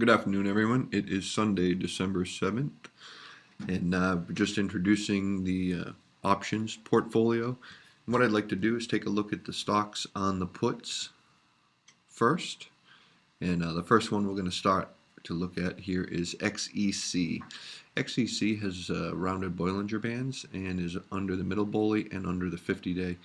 Good afternoon, everyone. It is Sunday, December 7th, and we're just introducing the options portfolio. And what I'd like to do is take a look at the stocks on the puts first. And the first one we're going to start to look at here is XEC. XEC has rounded Bollinger Bands and is under the middle bully and under the 50-day.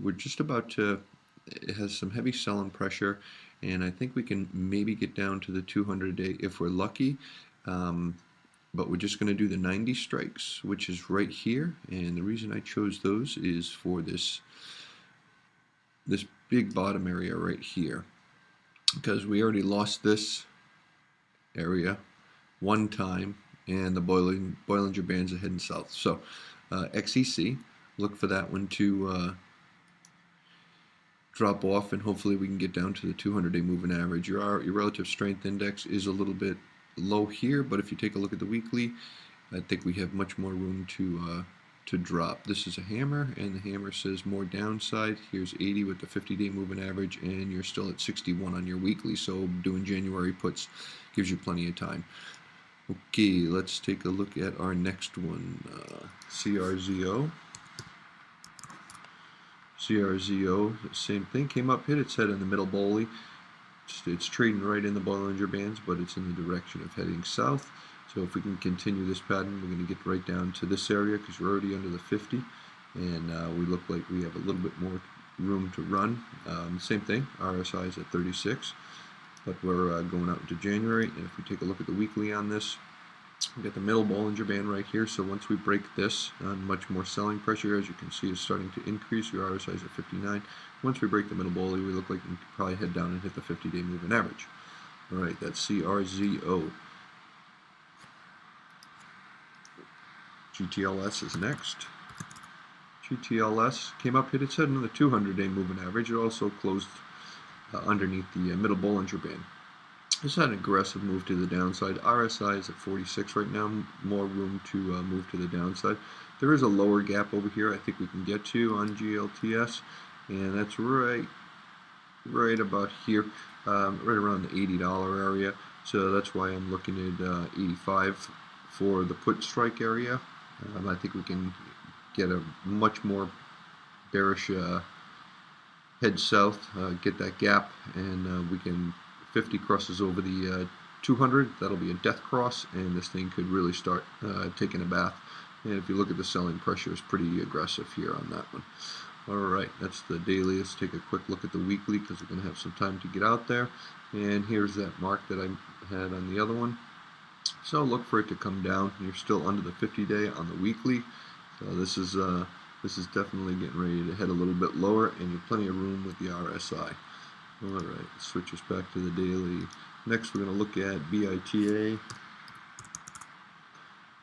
We're just about to, it has some heavy selling pressure, and I think we can maybe get down to the 200-day if we're lucky. But we're just going to do the 90 strikes, which is right here. And the reason I chose those is for this big bottom area right here, because we already lost this area one time, and the Bollinger Bands are heading south. So XEC, look for that one to drop off, and hopefully we can get down to the 200-day moving average. Your relative strength index is a little bit low here, but if you take a look at the weekly, I think we have much more room to drop. This is a hammer, and the hammer says more downside. Here's 80 with the 50-day moving average, and you're still at 61 on your weekly, so doing January puts gives you plenty of time. Okay, let's take a look at our next one, CRZO. CRZO, same thing, came up, hit its head in the middle bully. It's trading right in the Bollinger Bands, but it's in the direction of heading south. So if we can continue this pattern, we're going to get right down to this area because we're already under the 50, and we look like we have a little bit more room to run. Same thing, RSI is at 36, but we're going out into January, and if we take a look at the weekly on this, we got the middle Bollinger Band right here, so once we break this, much more selling pressure, as you can see, is starting to increase. Your RSI is at 59. Once we break the middle bully, we look like we can probably head down and hit the 50-day moving average. Alright, that's CRZO. GTLS is next. GTLS came up, hit its head in the 200-day moving average. It also closed underneath the middle Bollinger Band. It's had an aggressive move to the downside. RSI is at 46 right now, more room to move to the downside. There is a lower gap over here I think we can get to on GLTS, and that's right about here, right around the $80 area. So that's why I'm looking at 85 for the put strike area. I think we can get a much more bearish head south, get that gap, and we can 50 crosses over the 200, that'll be a death cross, and this thing could really start taking a bath. And if you look at the selling pressure, it's pretty aggressive here on that one. Alright, that's the daily. Let's take a quick look at the weekly because we're going to have some time to get out there. And here's that mark that I had on the other one. So look for it to come down. You're still under the 50-day on the weekly. So this is definitely getting ready to head a little bit lower, and you have plenty of room with the RSI. Alright, switch us back to the daily. Next we're going to look at BITA.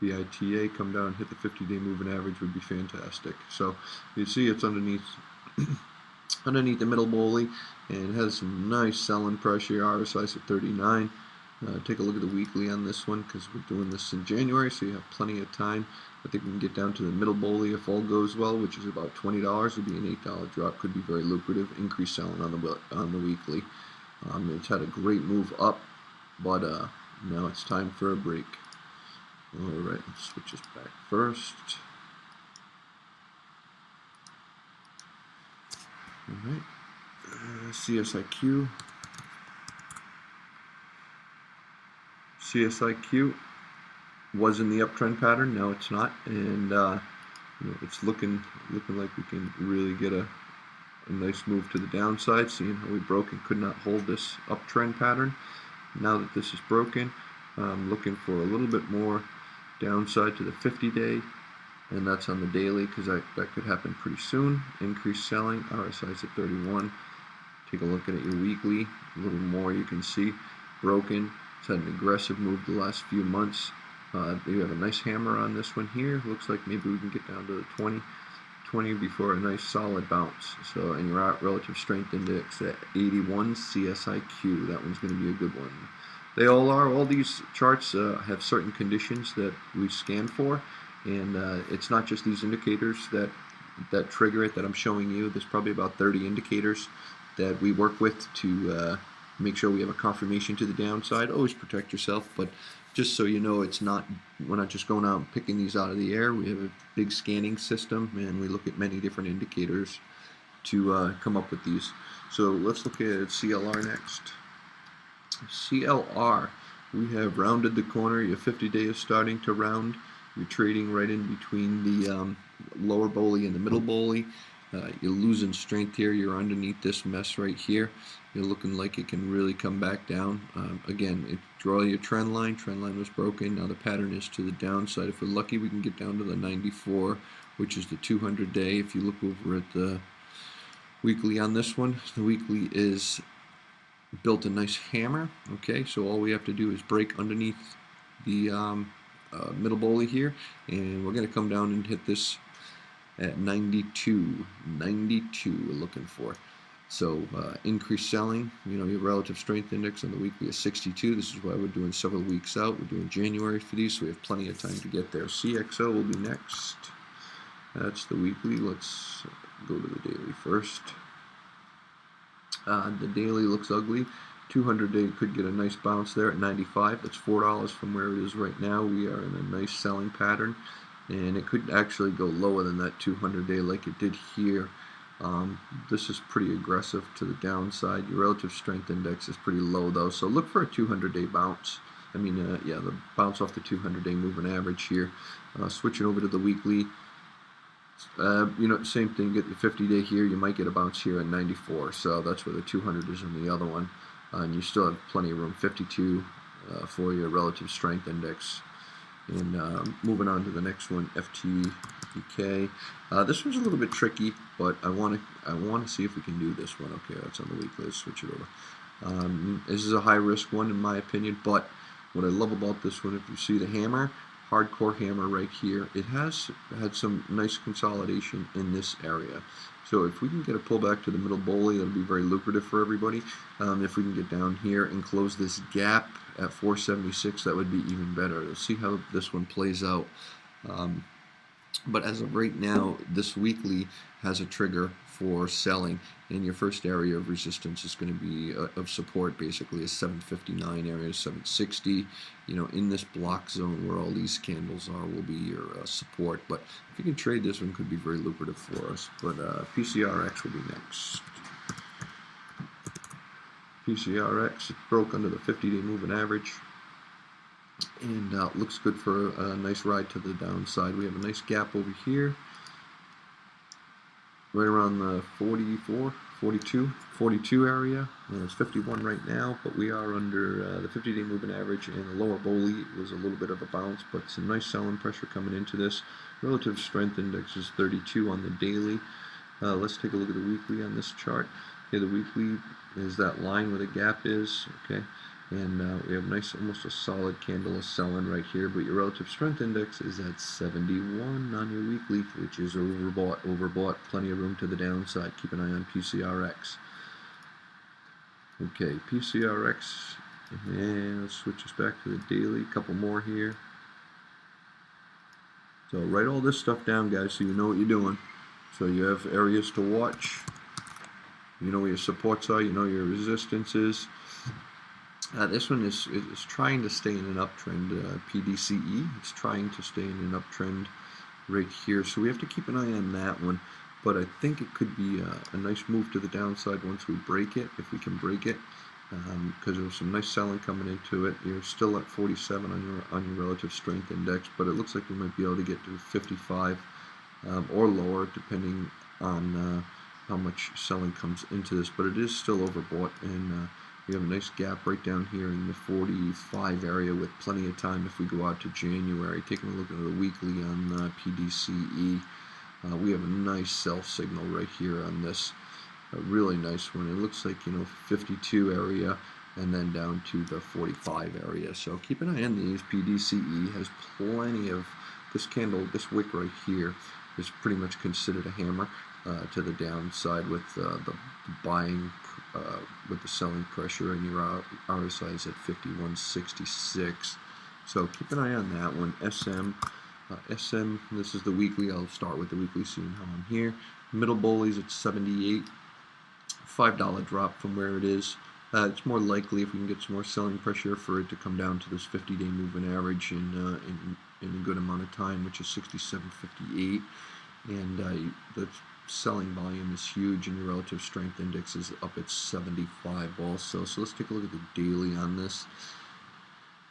BITA come down and hit the 50-day moving average would be fantastic. So you see it's underneath underneath the middle bully, and it has some nice selling pressure. RSI is at 39. Take a look at the weekly on this one because we're doing this in January, so you have plenty of time. I think we can get down to the middle bully if all goes well, which is about $20. Would be an $8 drop. Could be very lucrative. Increased selling on the weekly. It's had a great move up, but now it's time for a break. All right, let's switch this back first. All right, CSIQ. CSIQ was in the uptrend pattern, now it's not, and it's looking like we can really get a nice move to the downside, seeing how we broke and could not hold this uptrend pattern. Now that this is broken, I'm looking for a little bit more downside to the 50-day, and that's on the daily because that could happen pretty soon. Increased selling, RSI is at 31. Take a look at it, your weekly, a little more you can see, broken. It's had an aggressive move the last few months. You have a nice hammer on this one here. Looks like maybe we can get down to the 20 before a nice solid bounce. So, and your relative strength index at 81, CSIQ. That one's going to be a good one. They all are. All these charts have certain conditions that we scan for, and it's not just these indicators that trigger it that I'm showing you. There's probably about 30 indicators that we work with to Make sure we have a confirmation to the downside. Always protect yourself, but just so you know, we're not just going out and picking these out of the air. We have a big scanning system, and we look at many different indicators to come up with these. So let's look at CLR next. CLR, we have rounded the corner. Your 50-day is starting to round. You're trading right in between the lower bowlie and the middle bowlie. You're losing strength here. You're underneath this mess right here. You're looking like it can really come back down. Again, draw your trend line. Trend line was broken. Now the pattern is to the downside. If we're lucky, we can get down to the 94, which is the 200-day. If you look over at the weekly on this one, the weekly is built a nice hammer. Okay, so all we have to do is break underneath the middle bowlie here, and we're going to come down and hit this at 92 we're looking for. So increased selling, you know, your relative strength index on the weekly is 62. This is why we're doing several weeks out. We're doing January for these, so we have plenty of time to get there. CXO will be next. That's the weekly. Let's go to the daily first. The daily looks ugly. 200-day could get a nice bounce there at 95. That's $4 from where it is right now. We are in a nice selling pattern, and it could actually go lower than that 200-day like it did here. This is pretty aggressive to the downside. Your relative strength index is pretty low though, so look for a 200-day bounce. The bounce off the 200-day moving average here. Switching over to the weekly. Same thing, get the 50-day here, you might get a bounce here at 94, so that's where the 200 is on the other one, and you still have plenty of room. 52 for your relative strength index. And moving on to the next one, FTEK. This one's a little bit tricky, but I want to see if we can do this one. Okay, that's on the weekly. Let's switch it over. This is a high risk one in my opinion, but what I love about this one, if you see the hammer, hardcore hammer right here, it has had some nice consolidation in this area. So if we can get a pullback to the middle bowlie, that'll be very lucrative for everybody. If we can get down here and close this gap at 476, that would be even better. Let's see how this one plays out. But as of right now, this weekly has a trigger for selling, and your first area of resistance is going to be of support, basically is 759 area, 760. In this block zone where all these candles are will be your support. But if you can trade this one, could be very lucrative for us. But PCRX will be next. PCRX, it broke under the 50-day moving average, and looks good for a nice ride to the downside. We have a nice gap over here, right around the 42 area. It's 51 right now, but we are under the 50-day moving average, and the lower bowlie was a little bit of a bounce, but some nice selling pressure coming into this. Relative strength index is 32 on the daily. Let's take a look at the weekly on this chart. Okay, the weekly is that line where the gap is, okay, and we have nice, almost a solid candle of selling right here, but your relative strength index is at 71 on your weekly, which is overbought, plenty of room to the downside. Keep an eye on PCRX. Okay, PCRX, and let's switch us back to the daily, a couple more here. So write all this stuff down, guys, so you know what you're doing. So you have areas to watch. You know where your supports are, you know your resistances. This one is trying to stay in an uptrend, PDCE. It's trying to stay in an uptrend right here, so we have to keep an eye on that one. But I think it could be a nice move to the downside once we break it, if we can break it, because there's some nice selling coming into it. You're still at 47 on your relative strength index, but it looks like we might be able to get to 55 or lower, depending on how much selling comes into this. But it is still overbought, and we have a nice gap right down here in the 45 area with plenty of time if we go out to January. Taking a look at the weekly on PDCE, we have a nice sell signal right here on this, a really nice one. It looks like 52 area and then down to the 45 area. So keep an eye on these. PDCE has plenty of this candle, this wick right here is pretty much considered a hammer to the downside with the buying, with the selling pressure, and your RSI is at 51.66. So keep an eye on that one. SM, this is the weekly. I'll start with the weekly, seeing how I'm here. Middle bowlies at 78. $5 drop from where it is. It's more likely, if we can get some more selling pressure, for it to come down to this 50-day moving average in a good amount of time, which is 67.58, and the selling volume is huge, and your relative strength index is up at 75 also. So let's take a look at the daily on this.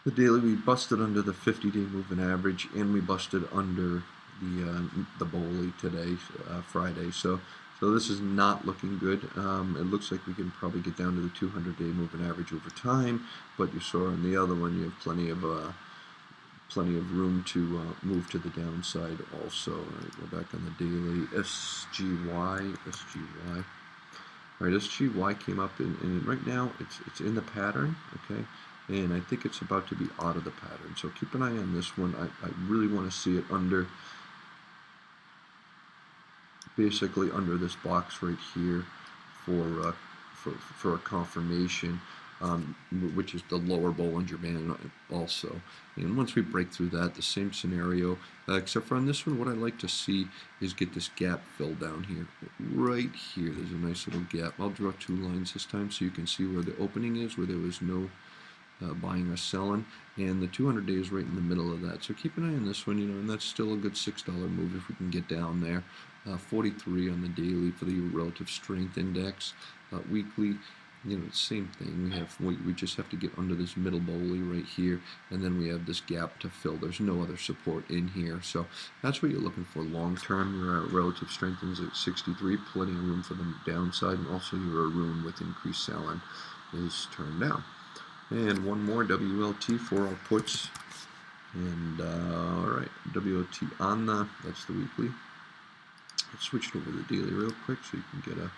The daily, we busted under the 50-day moving average, and we busted under the Bowley today, Friday. So this is not looking good. It looks like we can probably get down to the 200-day moving average over time, but you saw on the other one you have plenty of room to move to the downside also. All right, go back on the daily. SGY. All right, SGY came up, and right now it's in the pattern, okay? And I think it's about to be out of the pattern. So keep an eye on this one. I really want to see it under, basically under this box right here for a confirmation, which is the lower Bollinger Band also. And once we break through that, the same scenario, except for on this one, what I like to see is get this gap filled down here. Right here, there's a nice little gap. I'll draw 2 lines this time so you can see where the opening is, where there was no buying or selling, and the 200 days right in the middle of that. So keep an eye on this one, and that's still a good $6 move if we can get down there. 43 on the daily for the relative strength index. Weekly, same thing. We just have to get under this middle Bowley right here, and then we have this gap to fill. There's no other support in here, so that's what you're looking for long term. Your relative strength is at 63, plenty of room for the downside, and also your room with increased selling is turned down. And one more WLT for our puts, and all right, WLT on that's the weekly. Let's switch it over to the daily real quick so you can get a.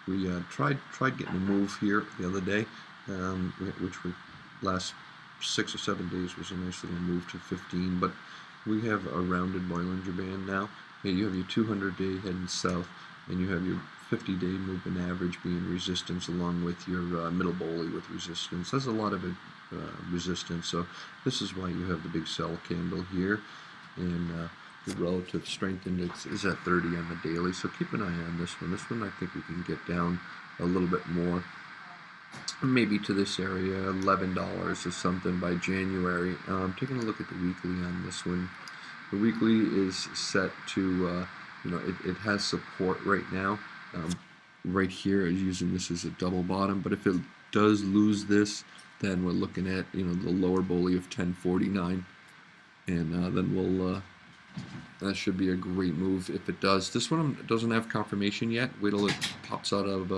We tried getting a move here the other day, which we last 6 or 7 days was a nice little move to 15, but we have a rounded Bollinger Band now. You have your 200-day heading south, and you have your 50-day moving average being resistance, along with your middle Bowley with resistance. That's a lot of resistance, so this is why you have the big sell candle here, and the relative strength index is at 30 on the daily, so keep an eye on this one. This one I think we can get down a little bit more, maybe to this area, $11 or something by January. Taking a look at the weekly on this one. The weekly is set to, it has support right now. Right here, is using this as a double bottom, but if it does lose this, then we're looking at, the lower Bowley of 1049, and then we'll, that should be a great move if it does. This one doesn't have confirmation yet. Wait till it pops out of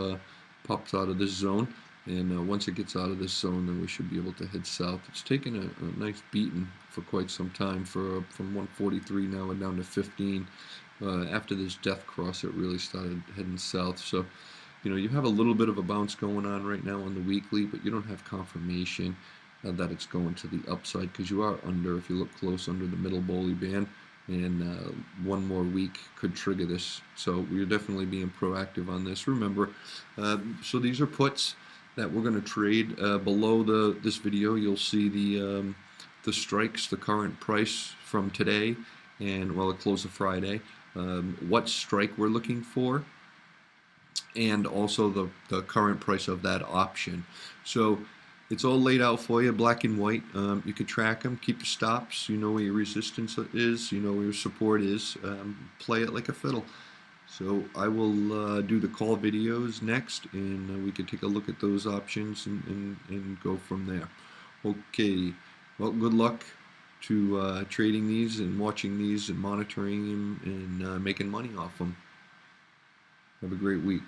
this zone, and once it gets out of this zone, then we should be able to head south. It's taken a nice beating for quite some time, from 143 now and down to 15. After this death cross, it really started heading south. So, you have a little bit of a bounce going on right now on the weekly, but you don't have confirmation that it's going to the upside, because you are under, if you look close, under the middle Bowley band, and one more week could trigger this. So we're definitely being proactive on this. Remember, so these are puts that we're going to trade. Below this video, you'll see the strikes, the current price from today, and the close of Friday, what strike we're looking for, and also the current price of that option. So it's all laid out for you, black and white. You can track them, keep your stops, you know where your resistance is, you know where your support is. Play it like a fiddle. So I will do the call videos next, and we can take a look at those options and go from there. Okay, well, good luck to trading these and watching these and monitoring them and making money off them. Have a great week.